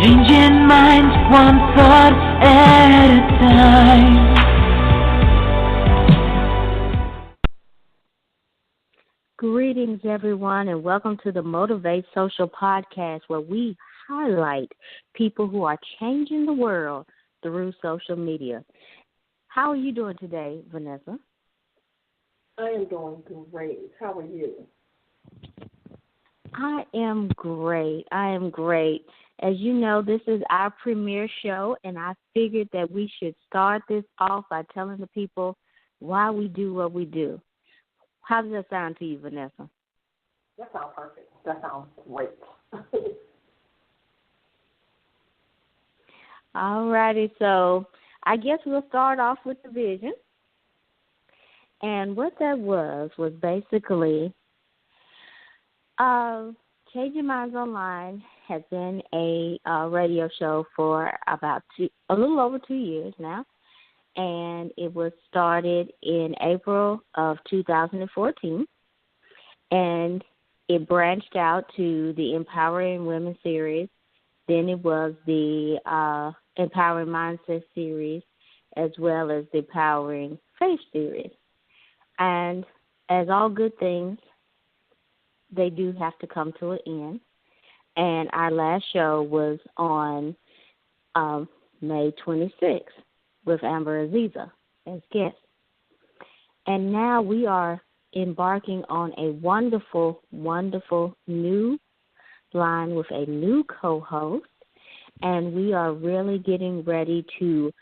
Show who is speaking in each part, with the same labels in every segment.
Speaker 1: Changing minds one thought at a time.
Speaker 2: Greetings, everyone, and welcome to the Motivate Social Podcast, where we highlight people who are changing the world through social media. How are you doing today, Vanessa?
Speaker 3: I am doing great. How are you?
Speaker 2: I am great. As you know, this is our premiere show, and I figured that we should start this off by telling the people why we do what we do. How does that sound to you, Vanessa?
Speaker 3: That sounds perfect. That sounds great.
Speaker 2: All righty, so I guess we'll start off with the vision. And what that was basically Changing Minds Online has been a radio show for about a little over 2 years now. And it was started in April of 2014, and it branched out to the Empowering Women series. Then it was the Empowering Mindset series, as well as the Empowering Faith series. And as all good things, they do have to come to an end. And our last show was on May 26th. With Amber Aziza as guest. And now we are embarking on a wonderful, wonderful new line with a new co-host, and we are really getting ready to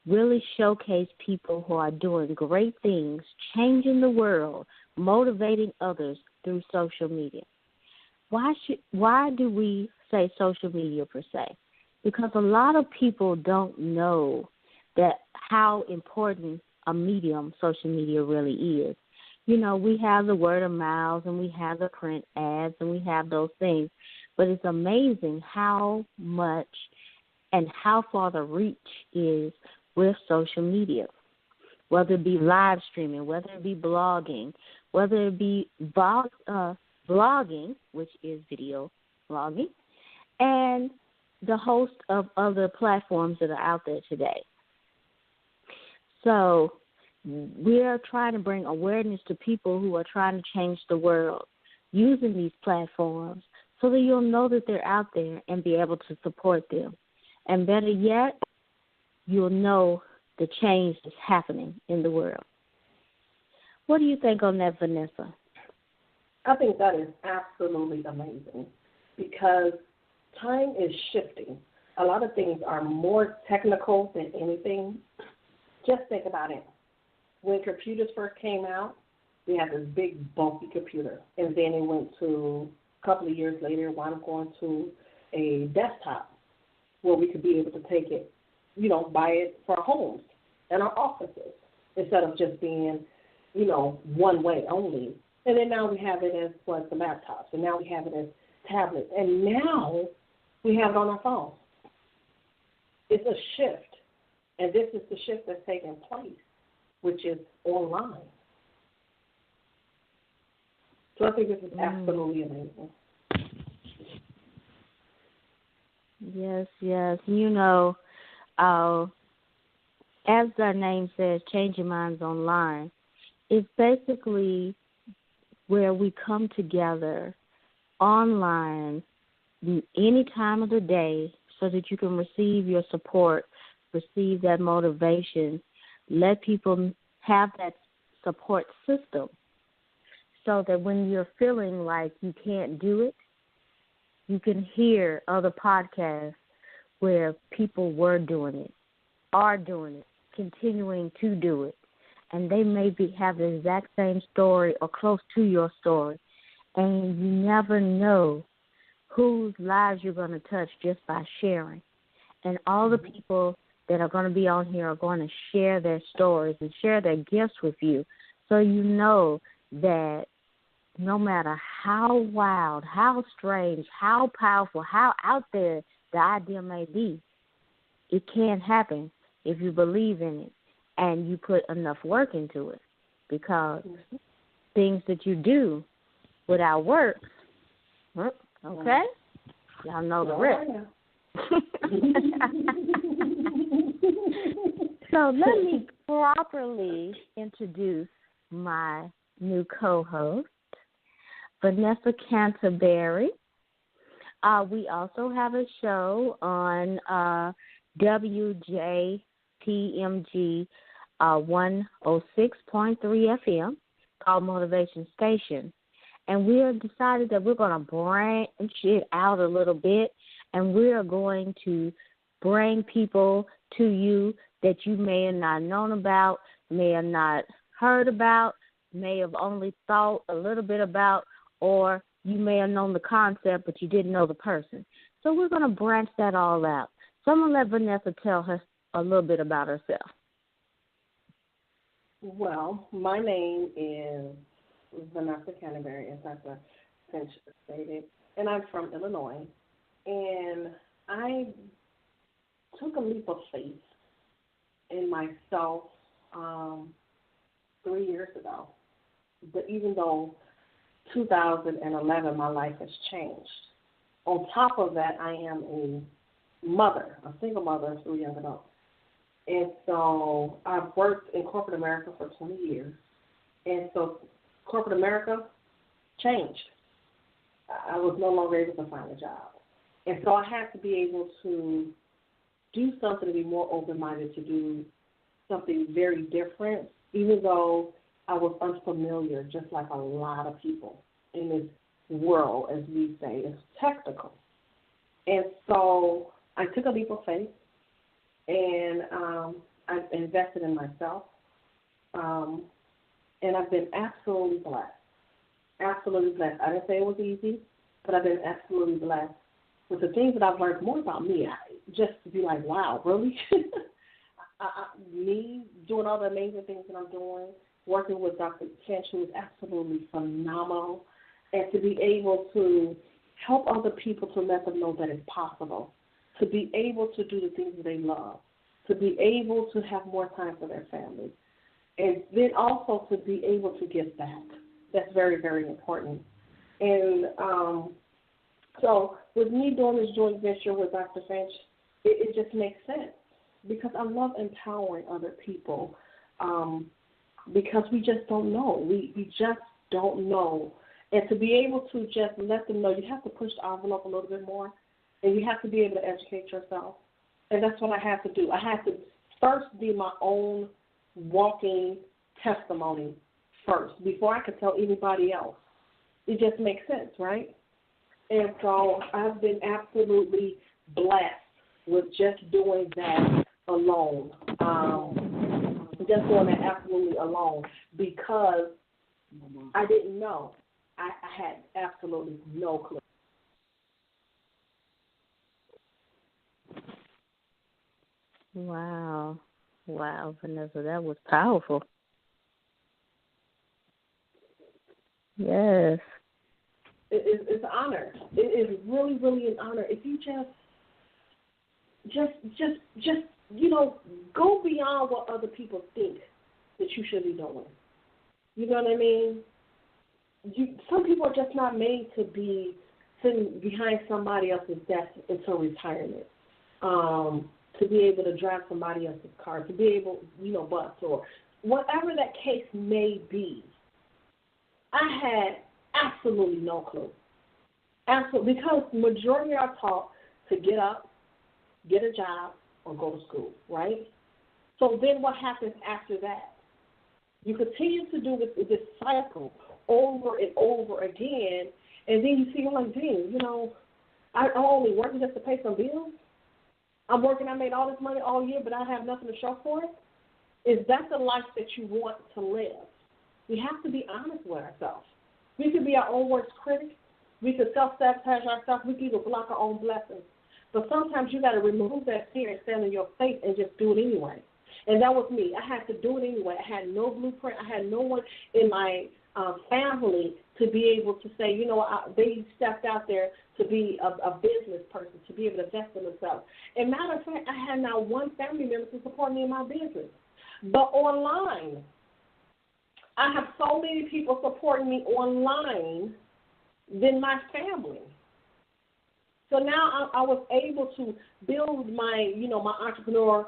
Speaker 2: really showcase people who are doing great things, changing the world, motivating others through social media. Why do we say social media per se? Because a lot of people don't know that how important a medium social media really is. You know, we have the word of mouth and we have the print ads and we have those things, but it's amazing how much and how far the reach is with social media, whether it be live streaming, whether it be blogging, whether it be blogging, which is video blogging, and the host of other platforms that are out there today. So we are trying to bring awareness to people who are trying to change the world using these platforms so that you'll know that they're out there and be able to support them. And better yet, you'll know the change that's happening in the world. What do you think on that, Vanessa?
Speaker 3: I think that is absolutely amazing because time is shifting. A lot of things are more technical than anything. Just think about it. When computers first came out, we had this big, bulky computer. And then it went to, a couple of years later, wound up going to a desktop where we could be able to take it, buy it for our homes and our offices instead of just being, one way only. And then now we have it as, the laptops. And now we have it as tablets. And now we have it on our phones. It's a shift. And this is the shift that's taking place, which is online. So I think this is absolutely amazing.
Speaker 2: Yes. As the name says, Changing Minds Online, it's basically where we come together online any time of the day so that you can receive your support, receive that motivation, let people have that support system so that when you're feeling like you can't do it, you can hear other podcasts where people were doing it, are doing it, continuing to do it, and they may have the exact same story or close to your story, and you never know whose lives you're going to touch just by sharing. And all the people that are going to be on here are going to share their stories and share their gifts with you, so you know that no matter how wild, how strange, how powerful, how out there the idea may be, it can happen if you believe in it and you put enough work into it, because things that you do without work, okay, y'all know the rest. So let me properly introduce my new co-host, Vanessa Canterbury. We also have a show on WJPMG 106.3 FM called Motivation Station. And we have decided that we're going to branch it out a little bit, and we are going to bring people to you that you may have not known about, may have not heard about, may have only thought a little bit about, or you may have known the concept, but you didn't know the person. So we're going to branch that all out. So I'm going to let Vanessa tell her a little bit about herself.
Speaker 3: Well, my name is Vanessa Canterbury, as Dr. Finch stated, and I'm from Illinois. And I took a leap of faith in myself 3 years ago. But even though 2011, my life has changed. On top of that, I am a mother, a single mother of 3 young adults. And so I've worked in corporate America for 20 years. And so corporate America changed. I was no longer able to find a job. And so I had to be able to do something, to be more open-minded, to do something very different, even though I was unfamiliar, just like a lot of people in this world, as we say. It's technical. And so I took a leap of faith, and I've invested in myself, and I've been absolutely blessed. Absolutely blessed. I didn't say it was easy, but I've been absolutely blessed with the things that I've learned more about me, just to be like, wow, really? Me doing all the amazing things that I'm doing, working with Dr. Finch, who is absolutely phenomenal, and to be able to help other people, to let them know that it's possible, to be able to do the things that they love, to be able to have more time for their family, and then also to be able to give back. That's very, very important. And so with me doing this joint venture with Dr. Finch, it just makes sense because I love empowering other people because we just don't know. We just don't know. And to be able to just let them know, you have to push the envelope a little bit more, and you have to be able to educate yourself. And that's what I have to do. I have to first be my own walking testimony first before I can tell anybody else. It just makes sense, right? And so I've been absolutely blessed with just doing that alone. Just doing that absolutely alone because I didn't know. I had absolutely no clue.
Speaker 2: Wow. Wow, Vanessa, that was powerful. Yes.
Speaker 3: It's an honor. It is really, really an honor. If you just go beyond what other people think that you should be doing. You know what I mean? Some people are just not made to be sitting behind somebody else's desk until retirement. To be able to drive somebody else's car, to be able, bus or whatever that case may be. I had absolutely no clue. Absolutely, because majority are taught to get up, get a job, or go to school, right? So then what happens after that? You continue to do this cycle over and over again, and then you see, you're like, dang, I'm only working just to pay some bills? I'm working, I made all this money all year, but I have nothing to show for it? Is that the life that you want to live? We have to be honest with ourselves. We could be our own worst critic. We could self-sabotage ourselves. We could even block our own blessings. But sometimes you got to remove that fear and stand in your faith and just do it anyway. And that was me. I had to do it anyway. I had no blueprint. I had no one in my family to be able to say, they stepped out there to be a business person, to be able to invest in themselves. And matter of fact, I had not one family member to support me in my business. But online, I have so many people supporting me online than my family. So now I was able to build my, my entrepreneur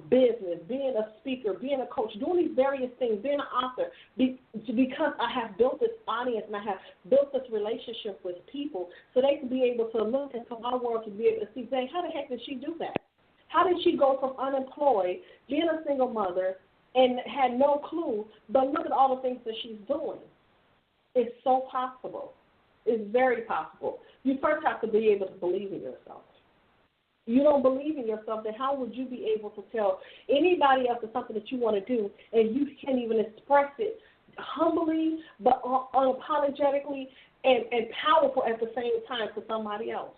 Speaker 3: business, being a speaker, being a coach, doing these various things, being an author, because I have built this audience and I have built this relationship with people so they can be able to look into my world to be able to see, dang, how the heck did she do that? How did she go from unemployed, being a single mother, and had no clue, but look at all the things that she's doing. It's so possible. It's very possible. You first have to be able to believe in yourself. You don't believe in yourself, then how would you be able to tell anybody else that something that you want to do and you can't even express it humbly but unapologetically and powerful at the same time to somebody else?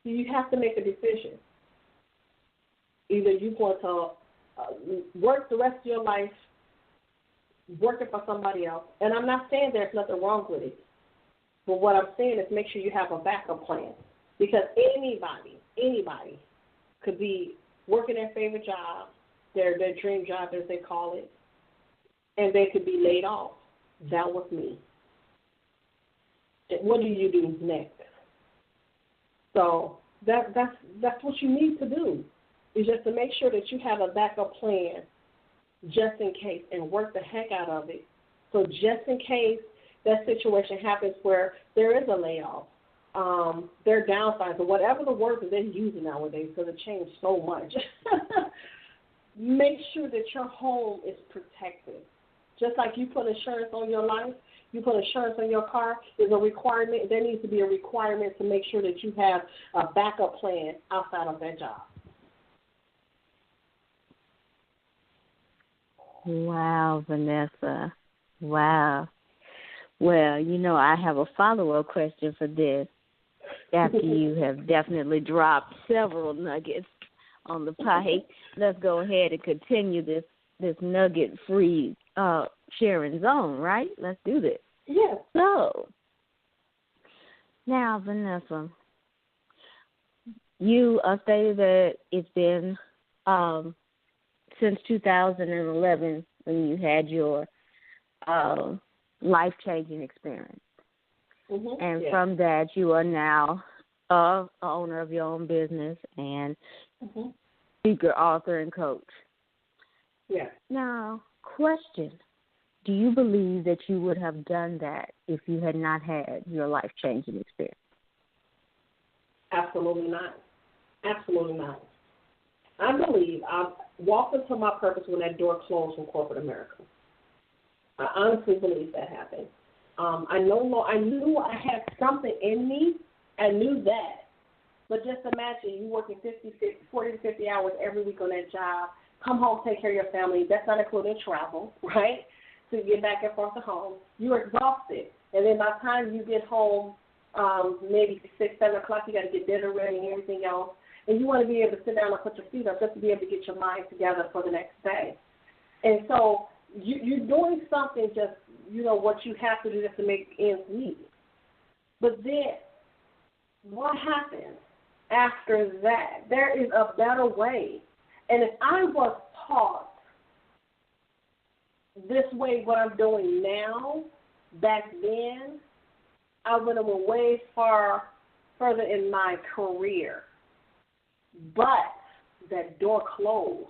Speaker 3: You have to make a decision. Either you're going to work the rest of your life working for somebody else, and I'm not saying there's nothing wrong with it, but what I'm saying is make sure you have a backup plan, because anybody could be working their favorite job, their dream job as they call it, and they could be laid off. That was me. What do you do next? So that's what you need to do, is just to make sure that you have a backup plan just in case, and work the heck out of it. So just in case that situation happens where there is a layoff, there are downsides, or whatever the word that they're using nowadays, because it changed so much. Make sure that your home is protected. Just like you put insurance on your life, you put insurance on your car, there's a requirement. There needs to be a requirement to make sure that you have a backup plan outside of that job.
Speaker 2: Wow, Vanessa. Wow. Well, I have a follow-up question for this. After you have definitely dropped several nuggets on the pipe, let's go ahead and continue this nugget-free sharing zone, right? Let's do this.
Speaker 3: Yes.
Speaker 2: So, now, Vanessa, you stated that it's been since 2011 when you had your life-changing experience. Mm-hmm. And from that, you are now a owner of your own business and speaker, author, and coach.
Speaker 3: Yeah.
Speaker 2: Now, question. Do you believe that you would have done that if you had not had your life-changing experience?
Speaker 3: Absolutely not. Absolutely not. I believe I walked into my purpose when that door closed from corporate America. I honestly believe that happened. I knew I had something in me. I knew that. But just imagine you working 40 to 50 hours every week on that job, come home, take care of your family. That's not including travel, right? To get back and forth to home. You're exhausted. And then by the time you get home, maybe 6, 7 o'clock, you got to get dinner ready and everything else. And you want to be able to sit down and put your feet up just to be able to get your mind together for the next day. And so you're doing something just, what you have to do just to make ends meet. But then what happens after that? There is a better way. And if I was taught this way, what I'm doing now, back then, I would have went way further in my career. But that door closed.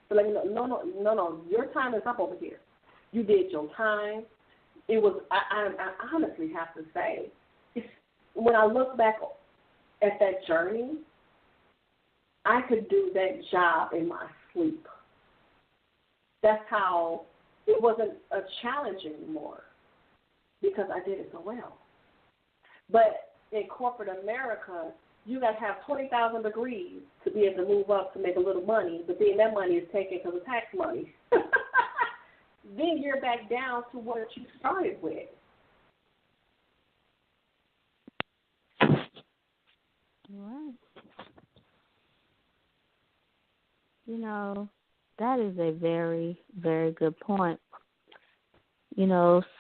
Speaker 3: So let me know, no, your time is up over here. You did your time. It was, I honestly have to say, when I look back at that journey, I could do that job in my sleep. That's how it wasn't a challenge anymore, because I did it so well. But in corporate America, you got to have 20,000 degrees to be able to move up to make a little money, but then that money is taken because of tax money. Then you're back down to what you started with.
Speaker 2: Right. That is a very, very good point.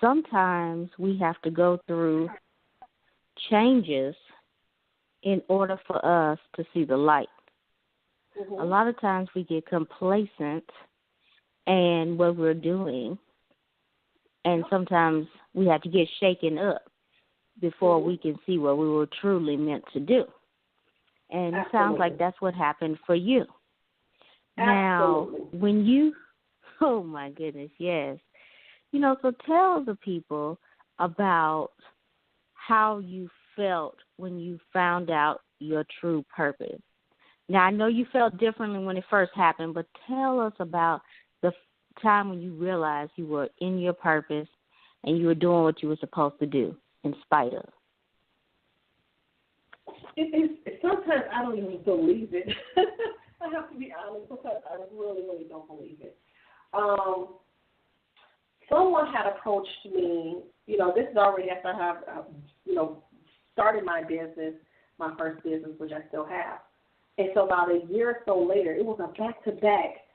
Speaker 2: Sometimes we have to go through changes in order for us to see the light. Mm-hmm. A lot of times we get complacent in what we're doing, and sometimes we have to get shaken up before we can see what we were truly meant to do. And it sounds like that's what happened for you. Now, when you, oh my goodness, yes. So tell the people about how you felt when you found out your true purpose. Now, I know you felt differently when it first happened, but tell us about the time when you realized you were in your purpose and you were doing what you were supposed to do in spite of.
Speaker 3: Sometimes I don't even believe it. I have to be honest. Sometimes I really, really don't believe it. Someone had approached me. This is already after I have, started my business, my first business, which I still have. And so about a year or so later, it was a back-to-back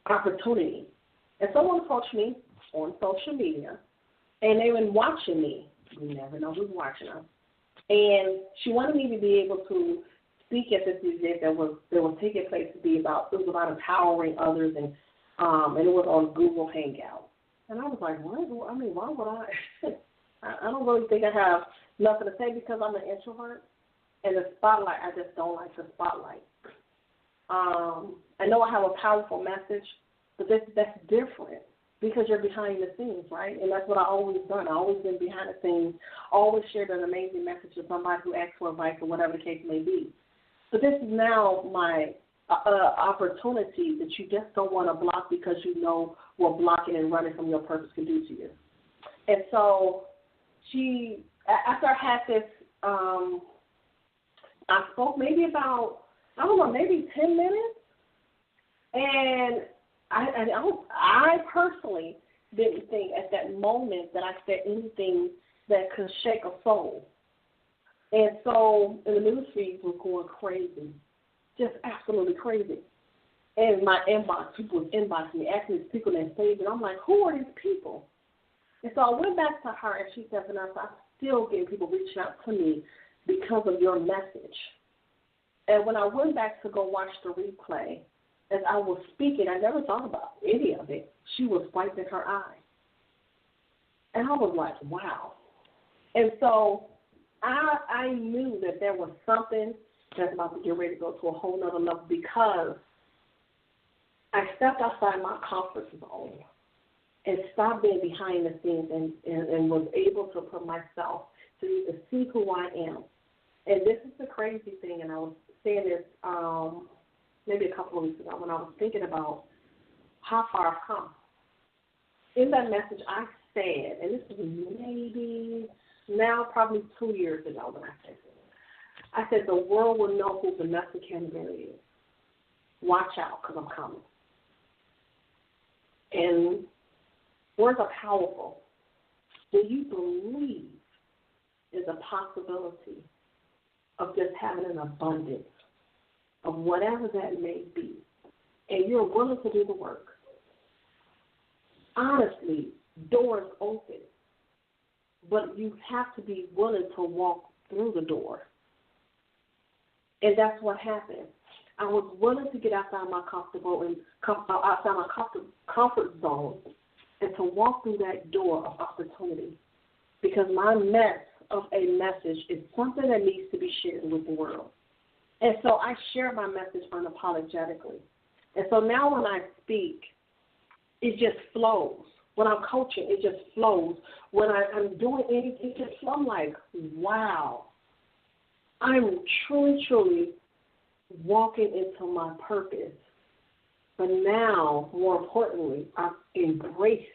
Speaker 3: opportunity. And someone approached me on social media, and they've been watching me. You never know who's watching us. And she wanted me to be able to speak at this event that was taking place it was about empowering others, and it was on Google Hangout. And I was like, what? I mean, why would I? I don't really think I have nothing to say because I'm an introvert. And the spotlight, I just don't like the spotlight. I know I have a powerful message, but that's different because you're behind the scenes, right? And that's what I've always done. I've always been behind the scenes, always shared an amazing message with somebody who asks for advice or whatever the case may be. But this is now my opportunity that you just don't want to block because you know what blocking and running from your purpose can do to you. And so after I had this, I spoke maybe about, maybe 10 minutes. And I personally didn't think at that moment that I said anything that could shake a soul. And so the news feeds was going crazy, just absolutely crazy. And my inbox, people was inboxing me, asking me to speak on that stage, and I'm like, who are these people? And so I went back to her, and she said, Vanessa, I'm still getting people reaching out to me because of your message. And when I went back to go watch the replay, as I was speaking, I never thought about any of it. She was wiping her eye. And I was like, wow. And so I knew that there was something that's about to get ready to go to a whole nother level because I stepped outside my comfort zone and stopped being behind the scenes and was able to put myself to see who I am. And this is the crazy thing, and I was saying this maybe a couple of weeks ago when I was thinking about how far I've come. In that message, I said, and this is maybe now probably 2 years ago when I said this, I said the world will know who Vanessa Canterbury is. Watch out, because I'm coming. And words are powerful. Do you believe there's a possibility of just having an abundance of whatever that may be, and you're willing to do the work? Honestly, doors open, but you have to be willing to walk through the door. And that's what happened. I was willing to get outside my comfort zone and to walk through that door of opportunity, because my mess of a message is something that needs to be shared with the world. And so I share my message unapologetically. And so now when I speak, it just flows. When I'm coaching, it just flows. When I'm doing anything, it just flows. I'm like, wow, I'm truly, truly walking into my purpose. But now, more importantly, I embrace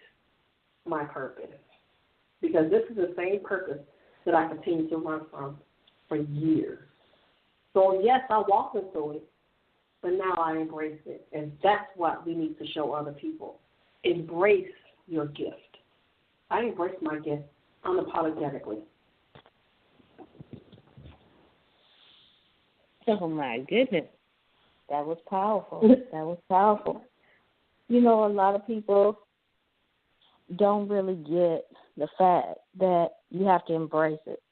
Speaker 3: my purpose, because this is the same purpose that I continue to run from for years. So, yes, I walked into it, but now I embrace it. And that's what we need to show other people. Embrace your gift. I embrace my gift unapologetically.
Speaker 2: Oh, my goodness. That was powerful. That was powerful. A lot of people don't really get the fact that you have to embrace it.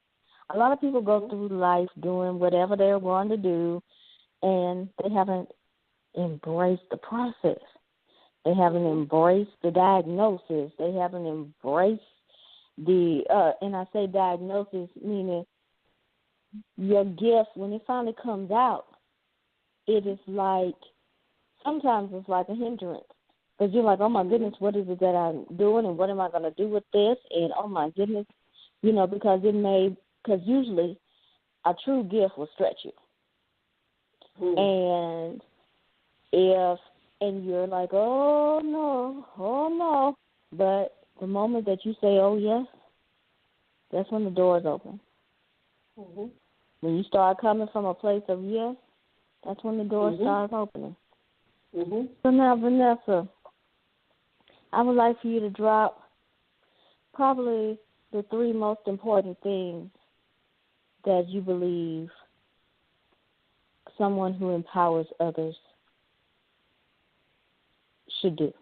Speaker 2: A lot of people go through life doing whatever they're going to do, and they haven't embraced the process. They haven't embraced the diagnosis. They haven't embraced and I say diagnosis, meaning your gift, when it finally comes out, it is like, sometimes it's like a hindrance. Because you're like, oh, my goodness, what is it that I'm doing, and what am I going to do with this? And, oh, my goodness, because because usually a true gift will stretch you. And and you're like, oh, no. But the moment that you say, oh, yes, that's when the doors open.
Speaker 3: Mm-hmm.
Speaker 2: When you start coming from a place of yes, that's when the doors start opening.
Speaker 3: Mm-hmm.
Speaker 2: So now, Vanessa, I would like for you to drop probably the 3 most important things that you believe someone who empowers others should do.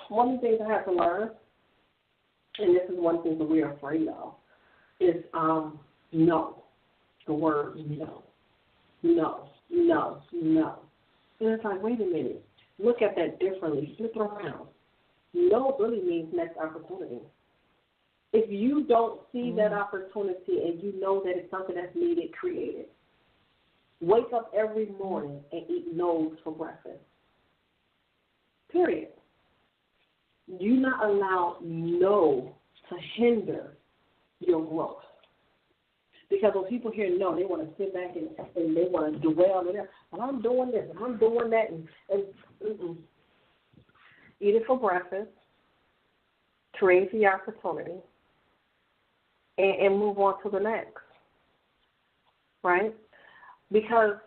Speaker 3: One of the things I have to learn, and this is one thing that we're afraid of, is no. The word no. No. No. No. And it's like, wait a minute. Look at that differently. Flip it around. No really means next opportunity. If you don't see that opportunity and you know that it's something that's needed, create it. Wake up every morning and eat no's for breakfast. Period. Do not allow no to hinder your growth. Because when people hear no, they want to sit back and they want to dwell on it. Well, I'm doing this and I'm doing that. And eat it for breakfast. Create the opportunity. And move on to the next. Right? Because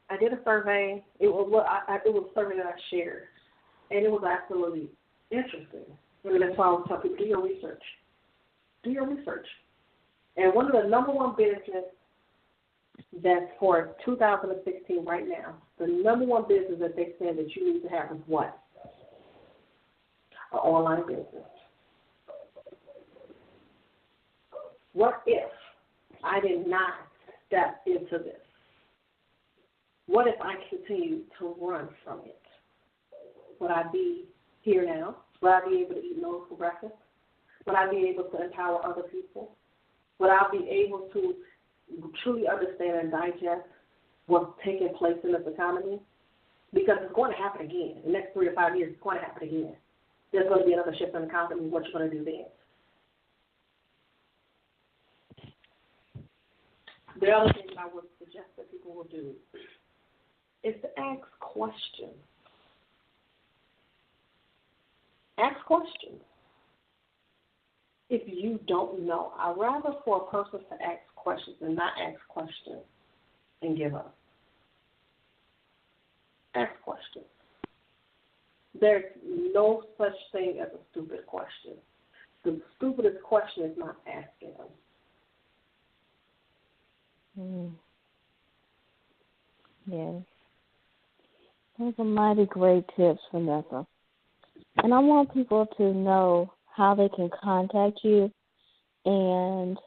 Speaker 3: I did a survey. It was a survey that I shared. And it was absolutely interesting. I mean, that's why I was telling people, do your research. Do your research. And one of the number one business that's for 2016 right now, the number one business that they said that you need to have is what? An online business. What if I did not step into this? What if I continue to run from it? Would I be here now? Would I be able to eat noodles for breakfast? Would I be able to empower other people? Would I be able to truly understand and digest what's taking place in this economy? Because it's going to happen again. In the next 3 to 5 years, it's going to happen again. There's going to be another shift in the economy. What you're going to do then? The other thing I would suggest that people will do is to ask questions. Ask questions. If you don't know, I'd rather for a person to ask questions than not ask questions and give up. Ask questions. There's no such thing as a stupid question. The stupidest question is not asking them.
Speaker 2: Yes. Those are mighty great tips, Vanessa. And I want people to know how they can contact you and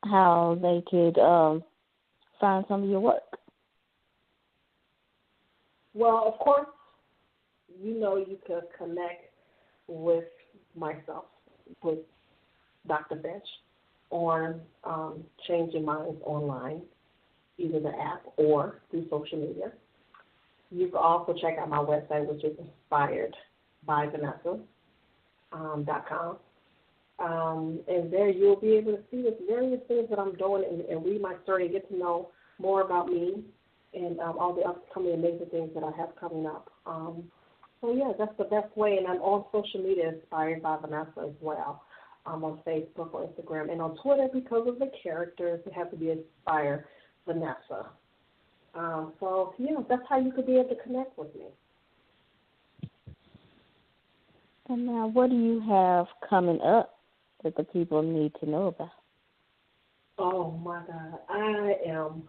Speaker 2: how they could find some of your work.
Speaker 3: Well, of course, you could connect with myself, with Dr. Finch, on Change Your Minds online, either the app or through social media. You can also check out my website, which is inspiredbyvanessa.com. And there you'll be able to see the various things that I'm doing and read my story and get to know more about me and all the upcoming amazing things that I have coming up. So, yeah, that's the best way. And I'm on social media, Inspired by Vanessa as well. I'm on Facebook or Instagram. And on Twitter, because of the characters, it has to be Inspired Vanessa. So, yeah, that's how you could be able to connect with me.
Speaker 2: And now, what do you have coming up that the people need to know about?
Speaker 3: Oh, my God. I am.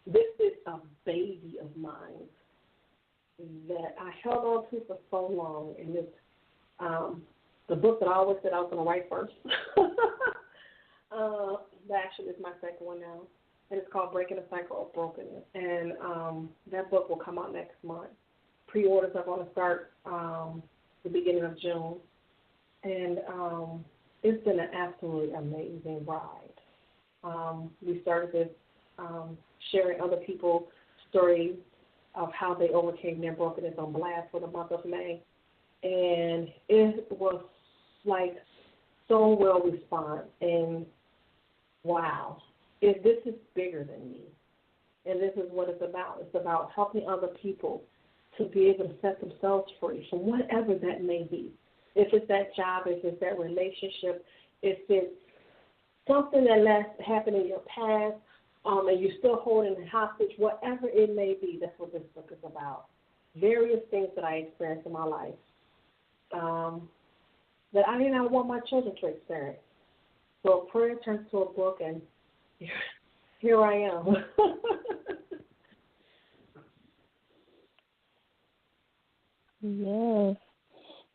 Speaker 3: This is a baby of mine that I held on to for so long. And it's the book that I always said I was going to write first. That actually is my second one now. And it's called Breaking the Cycle of Brokenness. And that book will come out next month. Pre-orders are going to start the beginning of June. And it's been an absolutely amazing ride. We started this sharing other people's stories of how they overcame their brokenness on Blast for the month of May. And it was like so well responded. And wow, this is bigger than me. And this is what it's about. It's about helping other people to be able to set themselves free from whatever that may be. If it's that job, if it's that relationship, if it's something that happened in your past, and you're still holding hostage, whatever it may be, that's what this book is about. Various things that I experienced in my life that I did not want my children to experience. So prayer turns to a book, and here I am.
Speaker 2: Yes.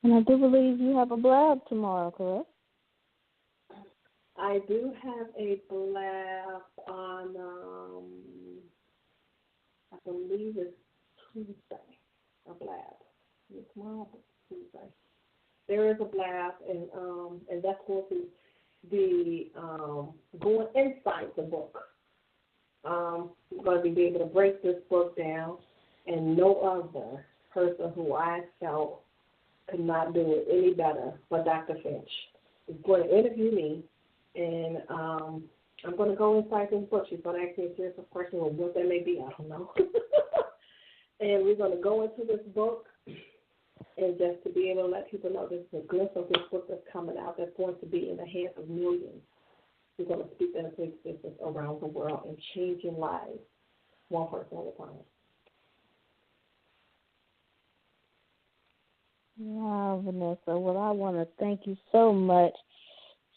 Speaker 2: And I do believe you have a blab tomorrow, correct?
Speaker 3: I do have a blab on, I believe it's Tuesday, a blab. Tomorrow, Tuesday. There is a blab, and that's going to be going inside the book. I'm going to be able to break this book down, and no other person who I felt could not do it any better but Dr. Finch is going to interview me, and I'm going to go inside this book. She's going to ask me a series of questions on what that may be. I don't know. And we're going to go into this book, and just to be able to let people know this is a glimpse of this book that's coming out that's going to be in the hands of millions. We're going to speak that into existence around the world and changing lives one person at a time.
Speaker 2: Wow, Vanessa. Well, I want to thank you so much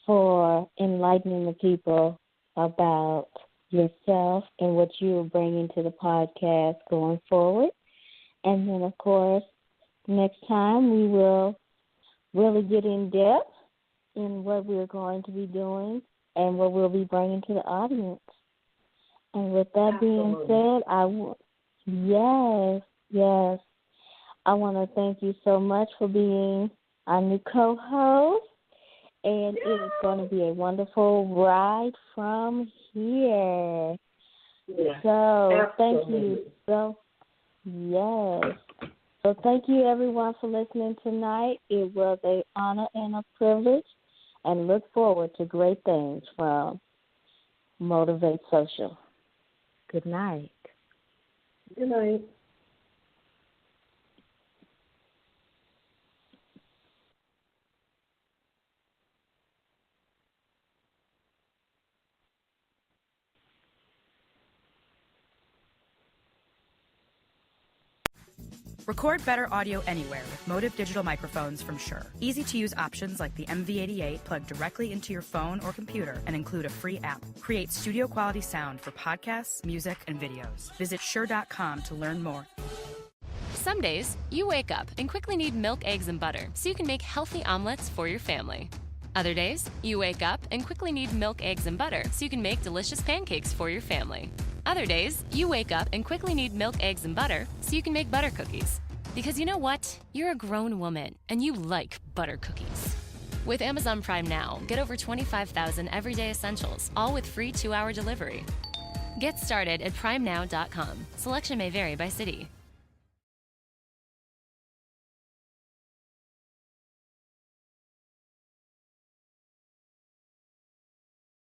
Speaker 2: for enlightening the people about yourself and what you are bringing to the podcast going forward. And then, of course, next time we will really get in depth in what we're going to be doing and what we'll be bringing to the audience. And with that being said, yes. I want to thank you so much for being our new co-host, and it is going to be a wonderful ride from here.
Speaker 3: Yeah,
Speaker 2: so
Speaker 3: absolutely.
Speaker 2: Thank you. So thank you, everyone, for listening tonight. It was an honor and a privilege, and look forward to great things from Motivate Social. Good night.
Speaker 3: Good night.
Speaker 4: Record better audio anywhere with Motive digital microphones from Shure. Easy-to-use options like the MV88 plug directly into your phone or computer and include a free app. Create studio-quality sound for podcasts, music, and videos. Visit Shure.com to learn more.
Speaker 5: Some days, you wake up and quickly need milk, eggs, and butter so you can make healthy omelets for your family. Other days, you wake up and quickly need milk, eggs, and butter so you can make delicious pancakes for your family. Other days, you wake up and quickly need milk, eggs, and butter so you can make butter cookies. Because you know what? You're a grown woman, and you like butter cookies. With Amazon Prime Now, get over 25,000 everyday essentials, all with free 2-hour delivery. Get started at primenow.com. Selection may vary by city.